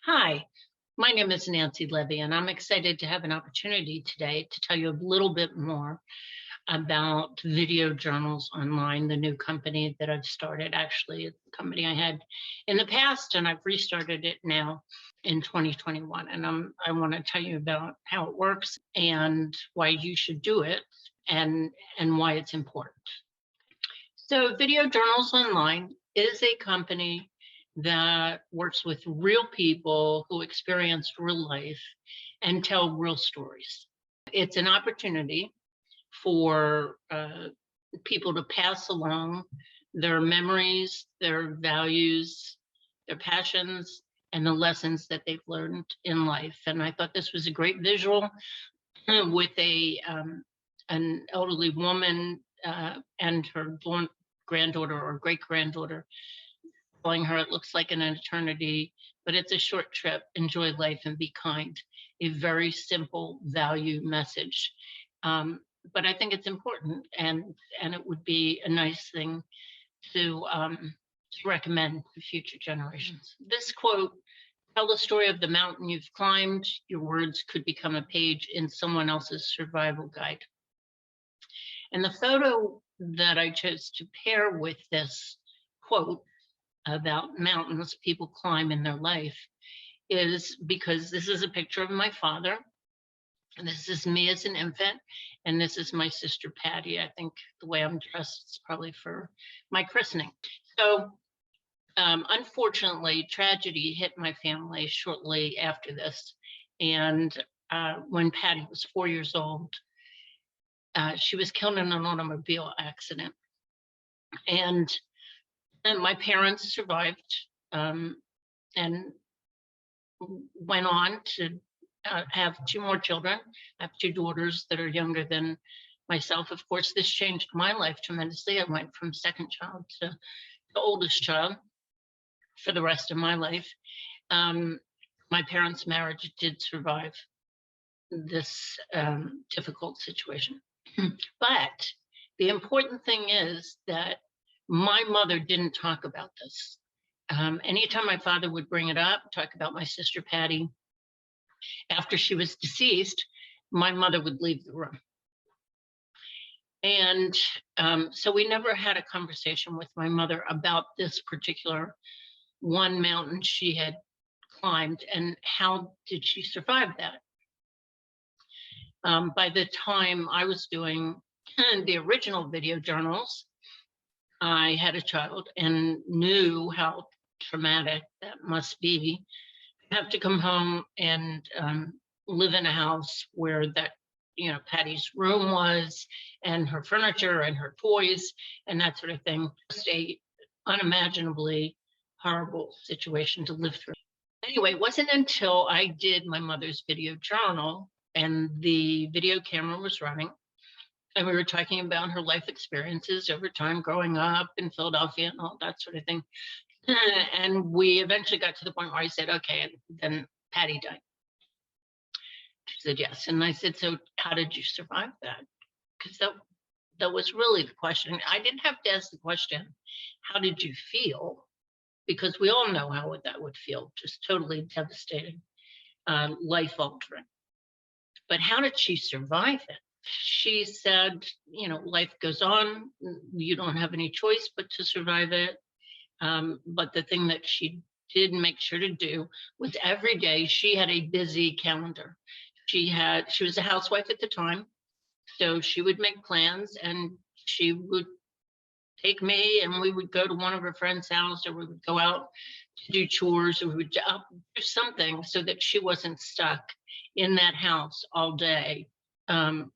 Hi, my name is Nancy Levy, and I'm excited to have an opportunity today to tell you a little bit more about Video Journals Online, the new company that I've started. Actually, it's a company I had in the past, and I've restarted it now in 2021. And I want to tell you about how it works and why you should do it and why it's important. So, Video Journals Online is a company that works with real people who experienced real life and tell real stories. It's an opportunity for people to pass along their memories, their values, their passions, and the lessons that they've learned in life. And I thought this was a great visual with an elderly woman and her granddaughter or great granddaughter telling her it looks like an eternity, but it's a short trip. Enjoy life and be kind. A very simple value message. But I think it's important, and it would be a nice thing to recommend to future generations. This quote: "Tell the story of the mountain you've climbed. Your words could become a page in someone else's survival guide." And the photo that I chose to pair with this quote about mountains people climb in their life is because this is a picture of my father. And this is me as an infant, and this is my sister Patty. I think the way I'm dressed is probably for my christening. So, unfortunately, tragedy hit my family shortly after this. And when Patty was 4 years old, she was killed in an automobile accident. And my parents survived and went on to have two more children. I have two daughters that are younger than myself. Of course, this changed my life tremendously. I went from second child to the oldest child for the rest of my life. My parents' marriage did survive this difficult situation. But the important thing is that my mother didn't talk about this. Anytime my father would bring it up, talk about my sister Patty, after she was deceased, my mother would leave the room. And so we never had a conversation with my mother about this particular one mountain she had climbed and how did she survive that. By the time I was doing the original video journals, I had a child and knew how traumatic that must be. Have to come home and live in a house where that, Patty's room was, and her furniture and her toys and that sort of thing. Just a unimaginably horrible situation to live through. Anyway, it wasn't until I did my mother's video journal and the video camera was running, and we were talking about her life experiences over time growing up in Philadelphia and all that sort of thing. And we eventually got to the point where I said, okay, and then Patty died. She said, yes. And I said, so how did you survive that? Because that was really the question. I didn't have to ask the question, how did you feel? Because we all know how that would feel, just totally devastating, life altering. But how did she survive it? She said, life goes on. You don't have any choice but to survive it. But the thing that she did make sure to do was every day she had a busy calendar. She was a housewife at the time, so she would make plans and she would take me and we would go to one of her friends' house, or we would go out to do chores, or we would do something so that she wasn't stuck in that house all day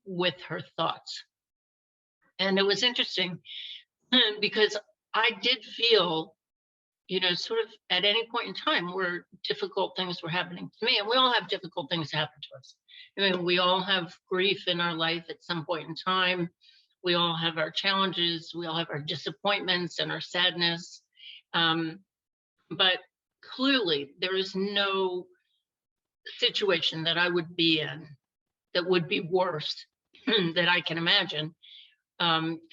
with her thoughts. And it was interesting because I did feel, sort of at any point in time where difficult things were happening to me. And we all have difficult things happen to us. I mean, we all have grief in our life at some point in time. We all have our challenges. We all have our disappointments and our sadness. But clearly, there is no situation that I would be in that would be worse that I can imagine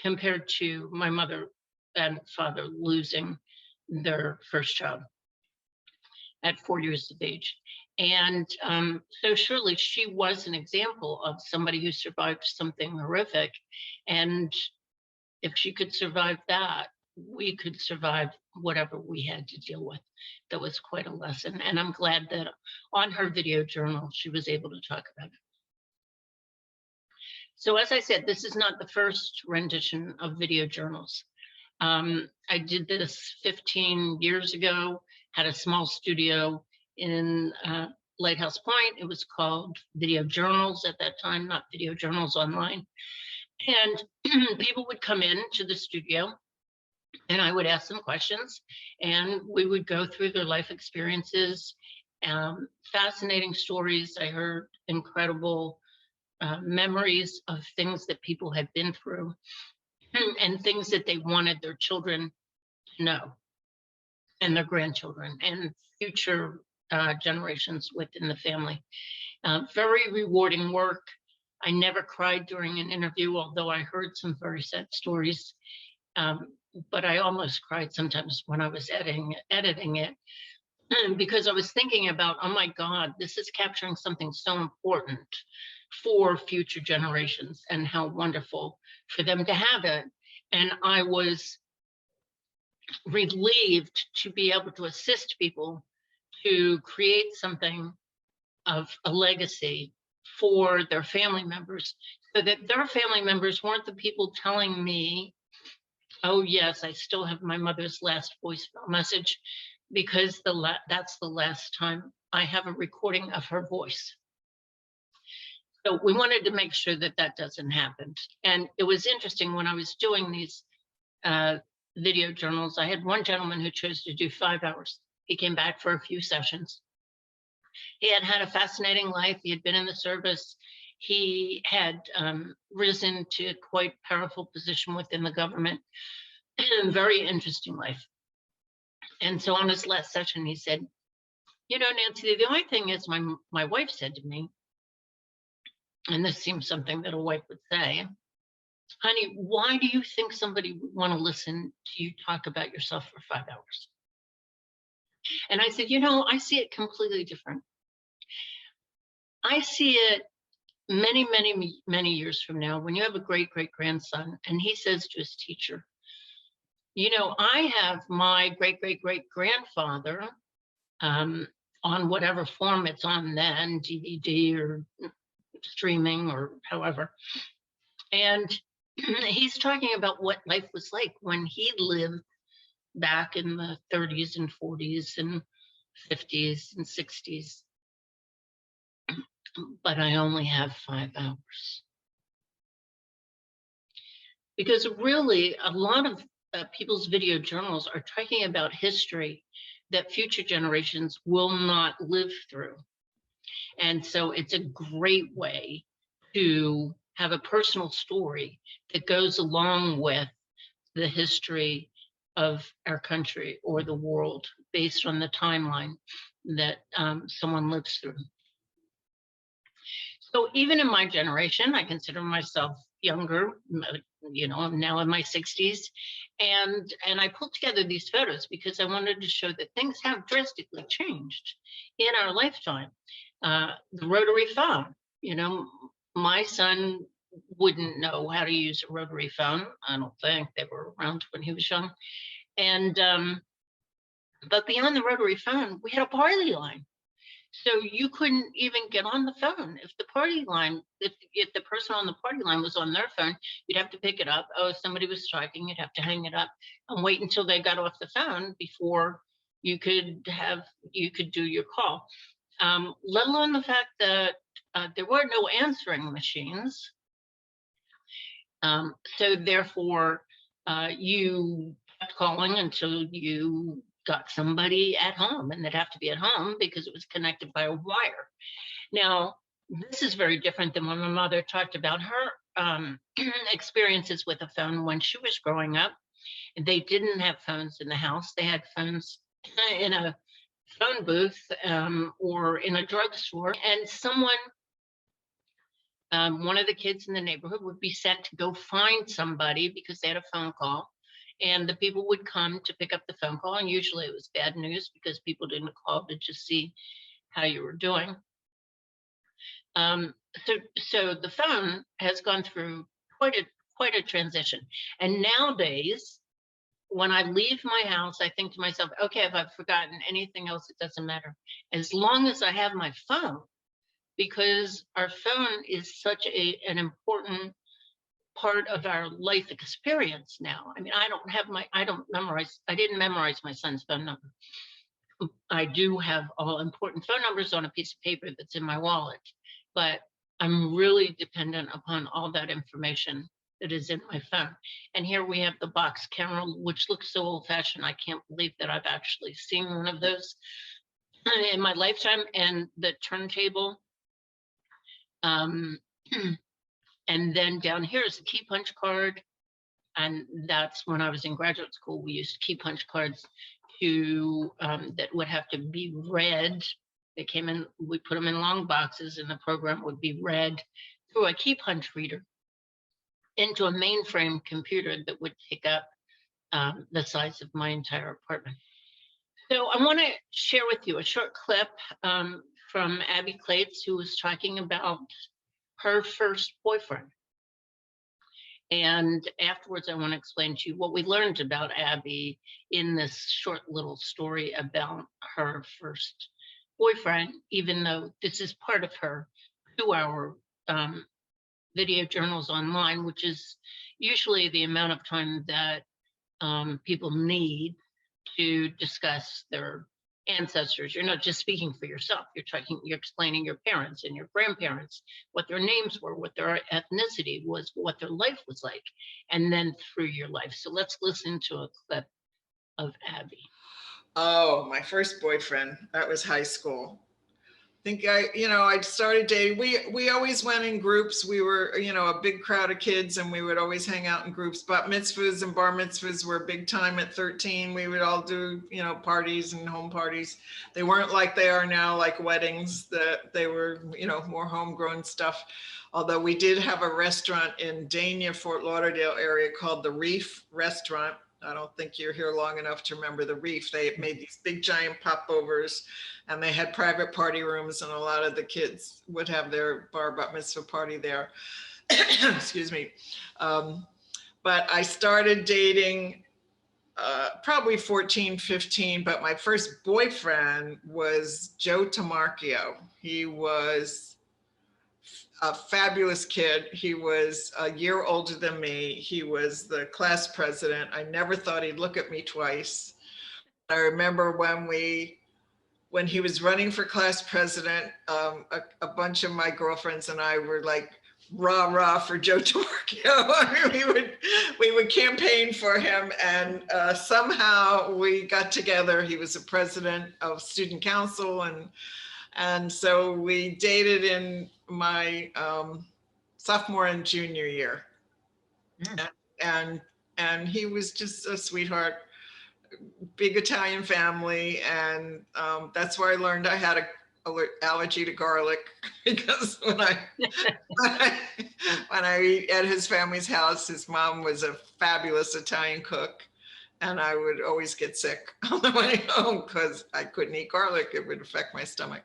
compared to my mother and father losing their first child. at 4 years of age. And so surely she was an example of somebody who survived something horrific. And if she could survive that, we could survive whatever we had to deal with. That was quite a lesson. And I'm glad that on her video journal, she was able to talk about it. So as I said, this is not the first rendition of video journals. I did this 15 years ago, had a small studio in Lighthouse Point. It was called Video Journals at that time, not Video Journals Online. And people would come in to the studio and I would ask them questions and we would go through their life experiences, fascinating stories. I heard incredible memories of things that people had been through and things that they wanted their children to know and their grandchildren and future generations within the family. Very rewarding work. I never cried during an interview, although I heard some very sad stories. But I almost cried sometimes when I was editing it because I was thinking about, oh my God, this is capturing something so important for future generations and how wonderful for them to have it. And I was relieved to be able to assist people to create something of a legacy for their family members so that their family members weren't the people telling me, oh yes, I still have my mother's last voicemail message because that's the last time I have a recording of her voice. So we wanted to make sure that that doesn't happen. And it was interesting when I was doing these video journals, I had one gentleman who chose to do 5 hours. He came back for a few sessions. He had had a fascinating life. He had been in the service. He had risen to a quite powerful position within the government. Very interesting life. And so on his last session, he said, you know, Nancy, the only thing is my wife said to me, and this seems something that a wife would say, honey, why do you think somebody would want to listen to you talk about yourself for 5 hours? And I said, you know, I see it completely different. I see it many, many, many years from now when you have a great, great grandson and he says to his teacher, you know, I have my great, great, great grandfather on whatever form it's on then, DVD or streaming or however. And he's talking about what life was like when he lived back in the 30s and 40s and 50s and 60s. But I only have 5 hours. Because really, a lot of people's video journals are talking about history that future generations will not live through. And so it's a great way to have a personal story that goes along with the history of our country or the world based on the timeline that someone lives through. So even in my generation, I consider myself younger, you know, I'm now in my 60s. And I pulled together these photos because I wanted to show that things have drastically changed in our lifetime. The rotary phone, you know, my son wouldn't know how to use a rotary phone. I don't think they were around when he was young. And, but beyond the rotary phone, we had a party line. So you couldn't even get on the phone. If the party line, if the person on the party line was on their phone, you'd have to pick it up. Oh, if somebody was talking, you'd have to hang it up and wait until they got off the phone before you could do your call. Let alone the fact that there were no answering machines. So therefore, you kept calling until you got somebody at home, and they'd have to be at home because it was connected by a wire. Now, this is very different than when my mother talked about her experiences with a phone when she was growing up. They didn't have phones in the house. They had phones in a phone booth or in a drugstore, and someone, one of the kids in the neighborhood would be sent to go find somebody because they had a phone call. And the people would come to pick up the phone call, and usually it was bad news because people didn't call to just see how you were doing. So the phone has gone through quite a transition. And nowadays, when I leave my house, I think to myself, okay, if I've forgotten anything else, it doesn't matter. As long as I have my phone, because our phone is such an important part of our life experience now. I mean, I didn't memorize my son's phone number. I do have all important phone numbers on a piece of paper that's in my wallet, but I'm really dependent upon all that information that is in my phone. And here we have the box camera, which looks so old fashioned. I can't believe that I've actually seen one of those in my lifetime. And the turntable. And then down here is a key punch card. And that's when I was in graduate school, we used key punch cards to that would have to be read. They came in, we put them in long boxes, and the program would be read through a key punch reader into a mainframe computer that would take up the size of my entire apartment. So I want to share with you a short clip from Abby Clates, who was talking about her first boyfriend. And afterwards, I want to explain to you what we learned about Abby in this short little story about her first boyfriend, even though this is part of her 2-hour video journals online, which is usually the amount of time that people need to discuss their ancestors. You're not just speaking for yourself. You're explaining your parents and your grandparents, what their names were, what their ethnicity was, what their life was like, and then through your life. So let's listen to a clip of Abby. Oh, my first boyfriend, that was high school. I think I started dating. We always went in groups. We were, a big crowd of kids, and we would always hang out in groups. Bat mitzvahs and bar mitzvahs were big time at 13. We would all do, parties and home parties. They weren't like they are now, like weddings, that they were, more homegrown stuff. Although we did have a restaurant in Dania, Fort Lauderdale area called the Reef Restaurant. I don't think you're here long enough to remember the Reef. They made these big giant popovers, and they had private party rooms, and a lot of the kids would have their bat mitzvah party there. Excuse me. But I started dating probably 14, 15, but my first boyfriend was Joe Tamarchio. He was a fabulous kid. He was a year older than me. He was the class president. I never thought he'd look at me twice. I remember when he was running for class president, a bunch of my girlfriends and I were like, rah, rah for Joe Tamarchio. I mean, we would campaign for him, and somehow we got together. He was the president of student council, and so we dated in my sophomore and junior year. And he was just a sweetheart, big Italian family. And that's where I learned I had an allergy to garlic, because when I eat at his family's house, his mom was a fabulous Italian cook. And I would always get sick on the way home because I couldn't eat garlic. It would affect my stomach.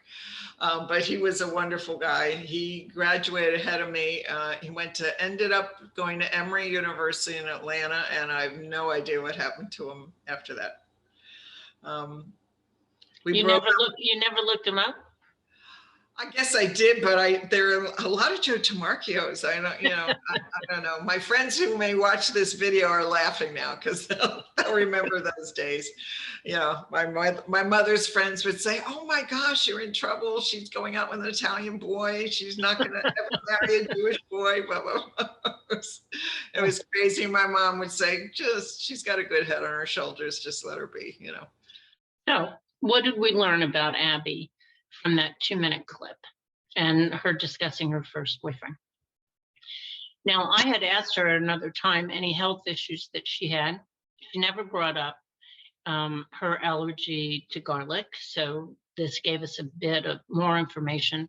But he was a wonderful guy. He graduated ahead of me. He ended up going to Emory University in Atlanta, and I have no idea what happened to him after that. You never looked him up? I guess I did, but there are a lot of Joe Tamarchios. I don't know. My friends who may watch this video are laughing now because they'll remember those days. My mother's friends would say, "Oh my gosh, you're in trouble. She's going out with an Italian boy. She's not going to ever marry a Jewish boy." Blah, blah, blah. It was crazy. My mom would say, she's got a good head on her shoulders. Just let her be, So what did we learn about Abby from that 2-minute clip and her discussing her first boyfriend? Now, I had asked her another time any health issues that she had. She never brought up her allergy to garlic. So this gave us a bit of more information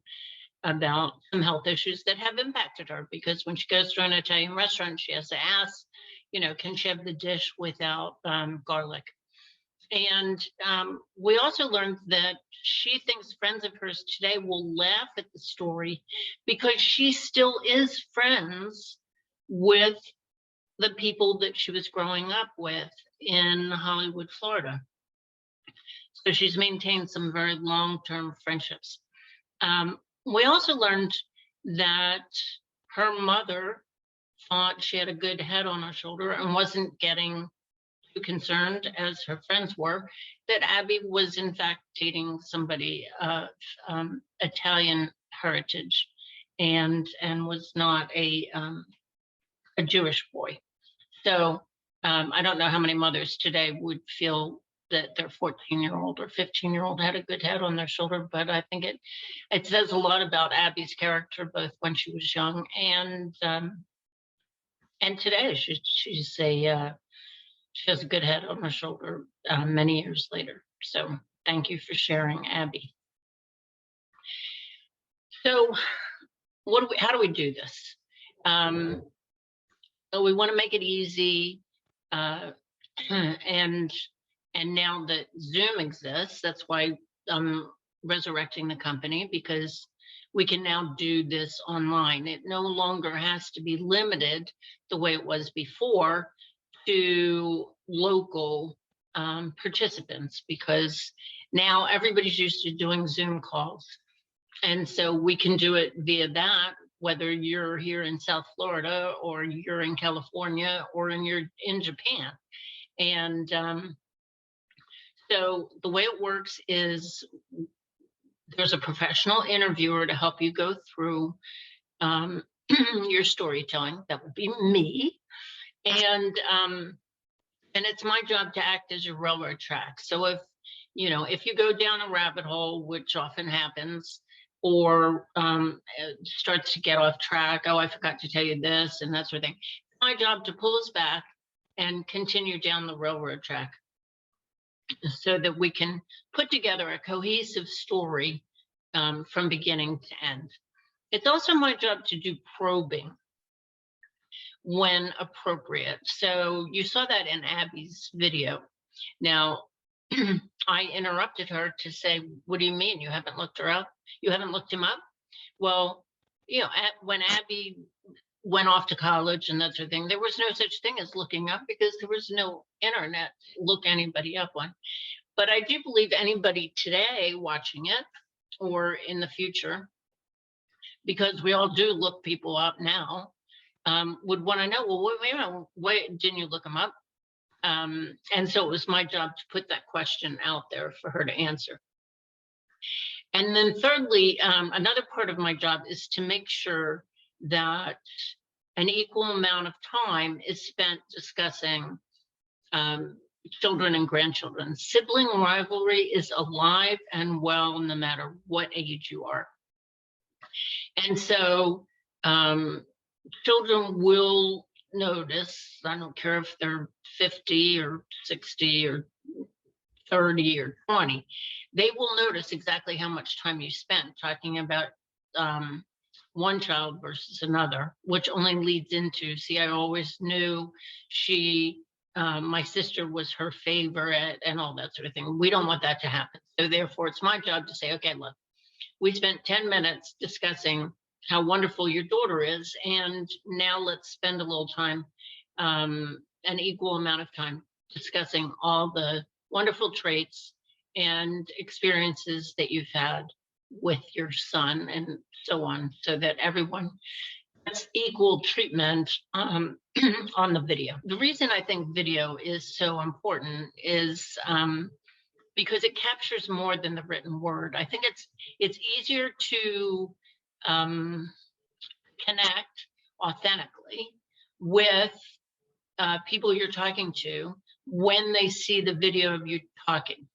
about some health issues that have impacted her, because when she goes to an Italian restaurant, she has to ask, can she have the dish without garlic? And we also learned that she thinks friends of hers today will laugh at the story because she still is friends with the people that she was growing up with in Hollywood, Florida. So she's maintained some very long-term friendships. We also learned that her mother thought she had a good head on her shoulder and wasn't getting too concerned as her friends were, that Abby was in fact dating somebody of Italian heritage and was not a Jewish boy. So I don't know how many mothers today would feel that their 14-year-old or 15-year-old had a good head on their shoulder, but I think it says a lot about Abby's character, both when she was young and today. She has a good head on her shoulder many years later. So thank you for sharing, Abby. So how do we do this? We want to make it easy. And now that Zoom exists, that's why I'm resurrecting the company, because we can now do this online. It no longer has to be limited the way it was before to local participants, because now everybody's used to doing Zoom calls. And so we can do it via that, whether you're here in South Florida or you're in California or you're in Japan. And so the way it works is there's a professional interviewer to help you go through your storytelling. That would be me. And it's my job to act as your railroad track. So if you go down a rabbit hole, which often happens, or starts to get off track, oh, I forgot to tell you this and that sort of thing, it's my job to pull us back and continue down the railroad track so that we can put together a cohesive story from beginning to end. It's also my job to do probing when appropriate. So you saw that in Abby's video. Now, I interrupted her to say, what do you mean you haven't looked her up? You haven't looked him up? Well, when Abby went off to college and that sort of thing, there was no such thing as looking up because there was no internet to look anybody up on. But I do believe anybody today watching it or in the future, because we all do look people up now, would want to know, well, wait, didn't you look them up? And so it was my job to put that question out there for her to answer. And then thirdly, another part of my job is to make sure that an equal amount of time is spent discussing children and grandchildren. Sibling rivalry is alive and well, no matter what age you are. And so children will notice, I don't care if they're 50 or 60 or 30 or 20, they will notice exactly how much time you spent talking about one child versus another, which only leads into, see, I always knew my sister was her favorite and all that sort of thing. We don't want that to happen. So therefore, it's my job to say, okay, look, we spent 10 minutes discussing how wonderful your daughter is, and now let's spend a little time, an equal amount of time, discussing all the wonderful traits and experiences that you've had with your son and so on, so that everyone gets equal treatment on the video. The reason I think video is so important is because it captures more than the written word. I think it's easier to connect authentically with people you're talking to when they see the video of you talking.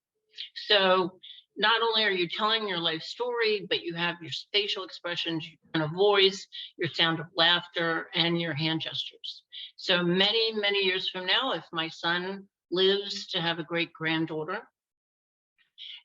So not only are you telling your life story, but you have your facial expressions, your tone of voice, your sound of laughter, and your hand gestures. So many, many years from now, if my son lives to have a great granddaughter,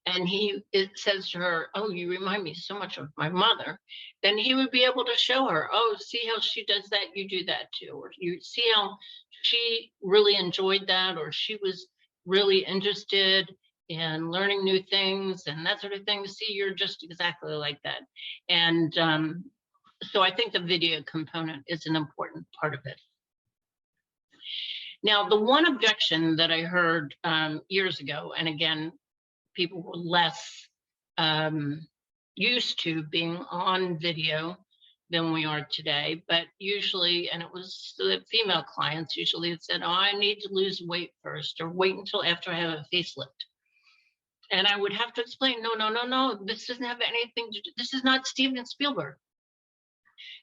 and it says to her, "Oh, you remind me so much of my mother," then he would be able to show her, "Oh, see how she does that, you do that too," or you see how she really enjoyed that, or she was really interested in learning new things and that sort of thing. See, you're just exactly like that. And so I think the video component is an important part of it. Now, the one objection that I heard years ago, and again, people were less used to being on video than we are today, but usually, and it was the female clients, usually it said, "Oh, I need to lose weight first, or wait until after I have a facelift." And I would have to explain, no, no, no, no, this doesn't have anything to do, this is not Steven Spielberg.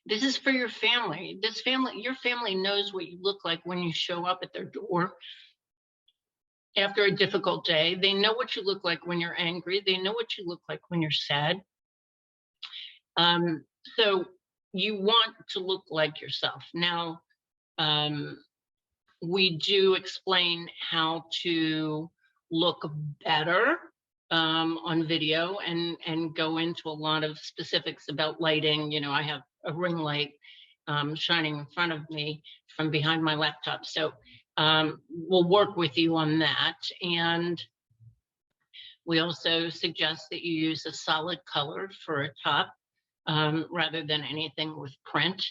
This is for your family. Your family knows what you look like when you show up at their door after a difficult day. They know what you look like when you're angry. They know what you look like when you're sad. So you want to look like yourself. Now, we do explain how to look better on video, and go into a lot of specifics about lighting. You know, I have a ring light shining in front of me from behind my laptop. So we'll work with you on that. And we also suggest that you use a solid color for a top rather than anything with print.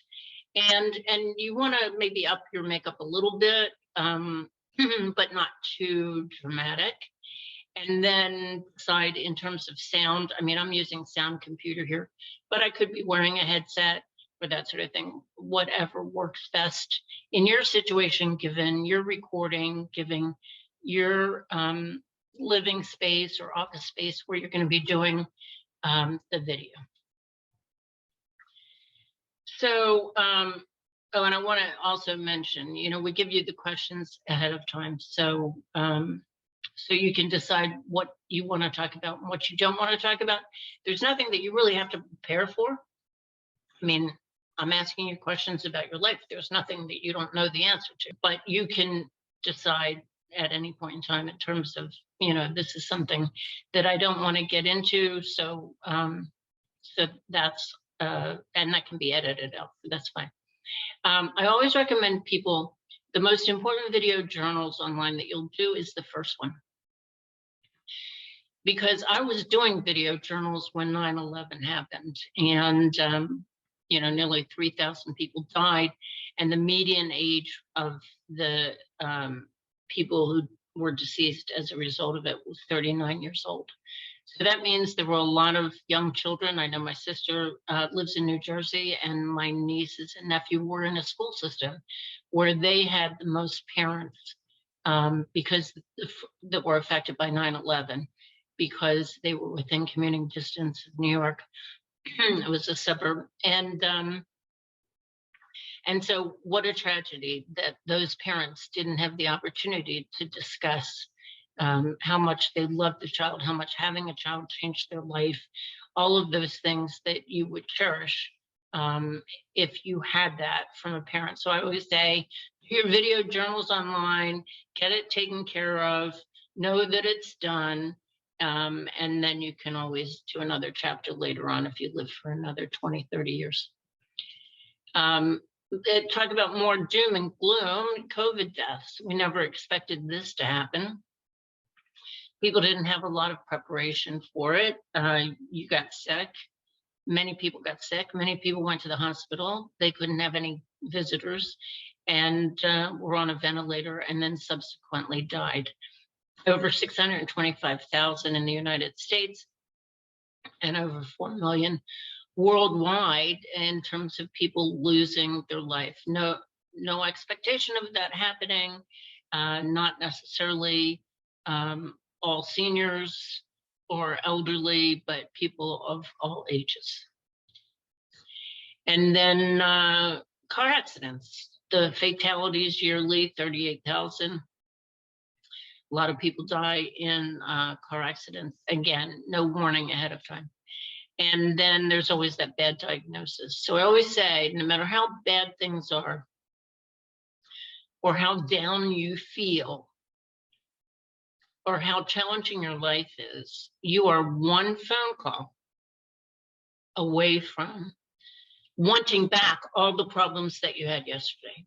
And you want to maybe up your makeup a little bit, but not too dramatic. And then decide in terms of sound. I mean, I'm using sound computer here, but I could be wearing a headset or that sort of thing, whatever works best in your situation, given your recording, given your living space or office space where you're going to be doing the video. So, oh, and I want to also mention, you know, we give you the questions ahead of time. So, so you can decide what you want to talk about and what you don't want to talk about. There's nothing that you really have to prepare for. I mean, I'm asking you questions about your life. There's nothing that you don't know the answer to, but you can decide at any point in time in terms of, you know, this is something that I don't want to get into. So, so that's, and that can be edited out. That's fine. I always recommend people, the most important video journals online that you'll do is the first one. Because I was doing video journals when 9/11 happened, and you know, nearly 3,000 people died, and the median age of the people who were deceased as a result of it was 39 years old. So that means there were a lot of young children. I know my sister lives in New Jersey, and my nieces and nephew were in a school system where they had the most parents because that were affected by 9/11, because they were within commuting distance of New York. It was a suburb, and so what a tragedy that those parents didn't have the opportunity to discuss how much they loved the child, how much having a child changed their life, all of those things that you would cherish if you had that from a parent. So I always say, do your video journals online, get it taken care of, know that it's done, and then you can always do another chapter later on if you live for another 20, 30 years. Talk about more doom and gloom, COVID deaths. We never expected this to happen. People didn't have a lot of preparation for it. You got sick. Many people got sick. Many people went to the hospital. They couldn't have any visitors and were on a ventilator and then subsequently died. Over 625,000 in the United States and over 4 million worldwide in terms of people losing their life. No expectation of that happening. Not necessarily all seniors or elderly, but people of all ages. And then car accidents. The fatalities yearly, 38,000. A lot of people die in car accidents. Again, no warning ahead of time. And then there's always that bad diagnosis. So I always say, no matter how bad things are or how down you feel, or how challenging your life is, you are one phone call away from wanting back all the problems that you had yesterday.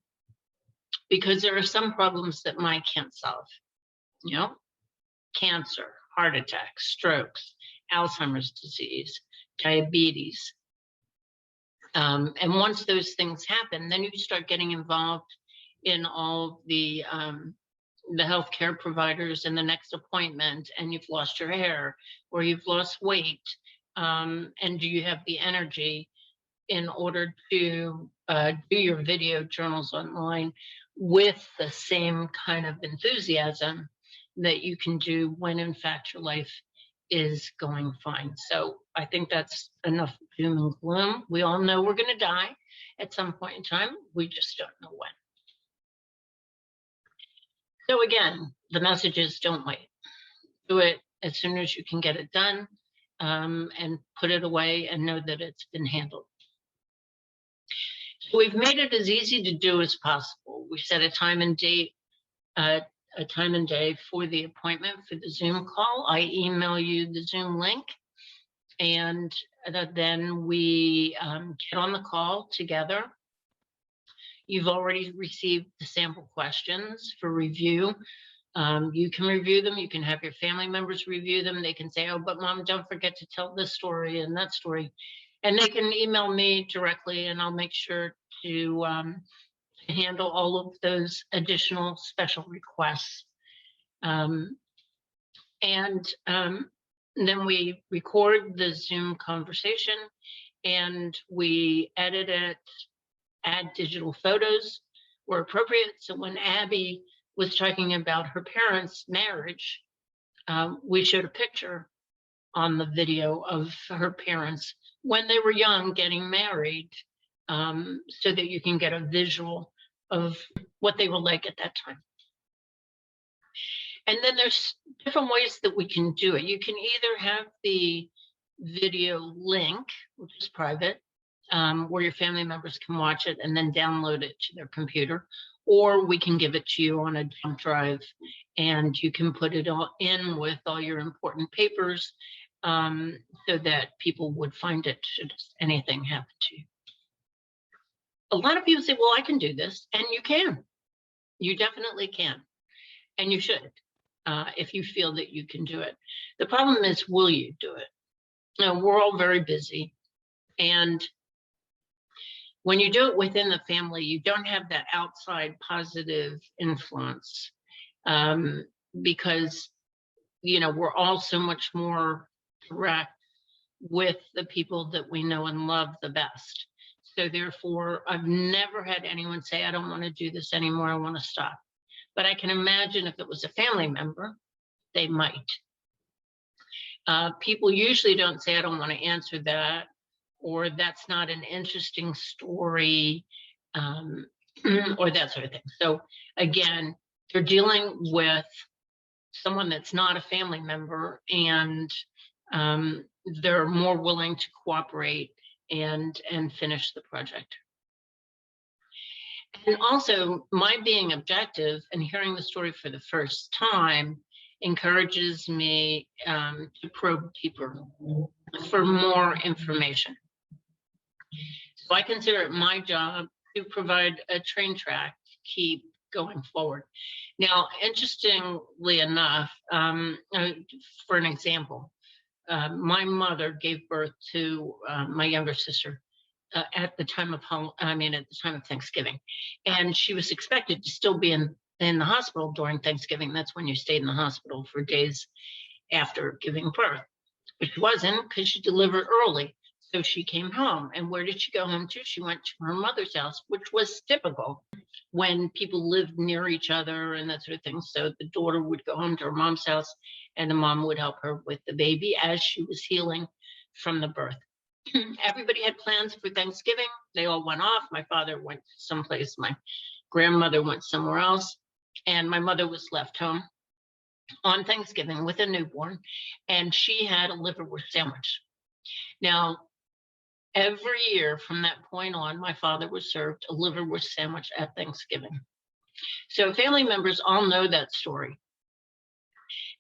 Because there are some problems that money can't solve, you know, cancer, heart attacks, strokes, Alzheimer's disease, diabetes. And once those things happen, then you start getting involved in all the healthcare providers and the next appointment, and you've lost your hair or you've lost weight. And do you have the energy in order to do your video journals online with the same kind of enthusiasm that you can do when in fact your life is going fine? So I think that's enough doom and gloom. We all know we're going to die at some point in time. We just don't know when. So again, the message is don't wait. Do it as soon as you can get it done, and put it away and know that it's been handled. So we've made it as easy to do as possible. We set a time and date, a time and day for the appointment for the Zoom call. I email you the Zoom link, and then we get on the call together. You've already received the sample questions for review. You can review them. You can have your family members review them. They can say, oh, but Mom, don't forget to tell this story and that story. And they can email me directly, and I'll make sure to handle all of those additional special requests. And then we record the Zoom conversation, and we edit it, add digital photos where appropriate. So when Abby was talking about her parents' marriage, we showed a picture on the video of her parents when they were young getting married, so that you can get a visual of what they were like at that time. And then there's different ways that we can do it. You can either have the video link, which is private, where your family members can watch it and then download it to their computer, or we can give it to you on a jump drive, and you can put it all in with all your important papers, so that people would find it should anything happen to you. A lot of people say, well, I can do this, and you can. You definitely can, and you should, if you feel that you can do it. The problem is, will you do it? Now, we're all very busy, and when you do it within the family, you don't have that outside positive influence, because, you know, we're all so much more direct with the people that we know and love the best. So therefore, I've never had anyone say, I don't want to do this anymore, I want to stop. But I can imagine if it was a family member, they might. People usually don't say, I don't want to answer that, or that's not an interesting story, or that sort of thing. So again, they're dealing with someone that's not a family member, and they're more willing to cooperate and finish the project. And also, my being objective and hearing the story for the first time encourages me to probe deeper for more information. So I consider it my job to provide a train track to keep going forward. Now, interestingly enough, for an example, my mother gave birth to my younger sister at the time of Thanksgiving, and she was expected to still be in the hospital during Thanksgiving. That's when you stayed in the hospital for days after giving birth, but she wasn't, because she delivered early. So she came home. And where did she go home to? She went to her mother's house, which was typical when people lived near each other and that sort of thing. So the daughter would go home to her mom's house, and the mom would help her with the baby as she was healing from the birth. Everybody had plans for Thanksgiving. They all went off. My father went someplace. My grandmother went somewhere else. And my mother was left home on Thanksgiving with a newborn, and she had a liverwurst sandwich. Now, every year from that point on, my father was served a liverwurst sandwich at Thanksgiving. So family members all know that story.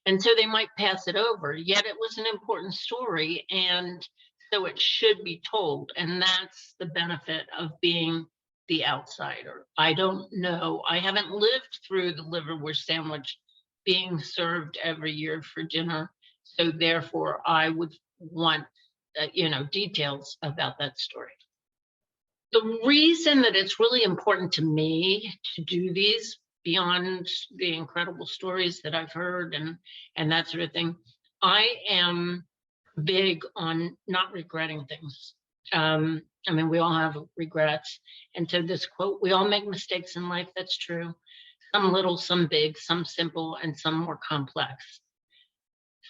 And so they might pass it over, yet it was an important story. And so it should be told. And that's the benefit of being the outsider. I don't know. I haven't lived through the liverwurst sandwich being served every year for dinner. So therefore, I would want, details about that story. The reason that it's really important to me to do these, beyond the incredible stories that I've heard and that sort of thing, I am big on not regretting things. I mean, we all have regrets. And so this quote, we all make mistakes in life. That's true. Some little, some big, some simple, and some more complex.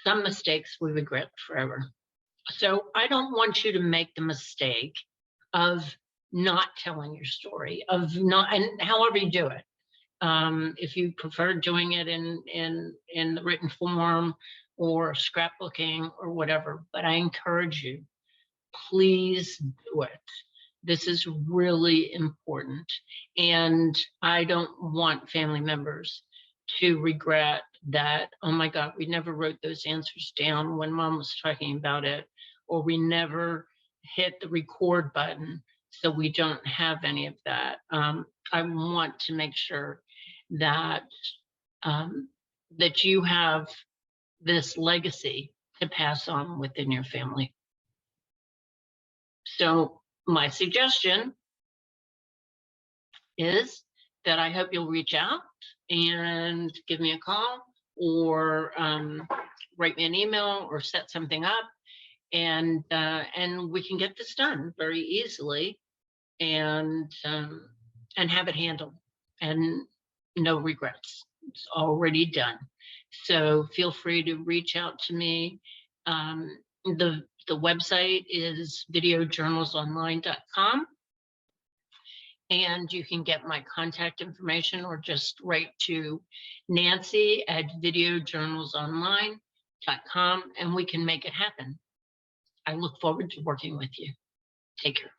Some mistakes we regret forever. So I don't want you to make the mistake of not telling your story, of not, and however you do it. If you prefer doing it in the written form or scrapbooking or whatever, but I encourage you, please do it. This is really important. And I don't want family members to regret that, oh my God, we never wrote those answers down when mom was talking about it, or we never hit the record button, so we don't have any of that. I want to make sure that that you have this legacy to pass on within your family. So my suggestion is that I hope you'll reach out and give me a call, or write me an email, or set something up, and we can get this done very easily, and have it handled, and no regrets. It's already done. So feel free to reach out to me. The website is videojournalsonline.com. And you can get my contact information, or just write to Nancy at videojournalsonline.com, and we can make it happen. I look forward to working with you. Take care.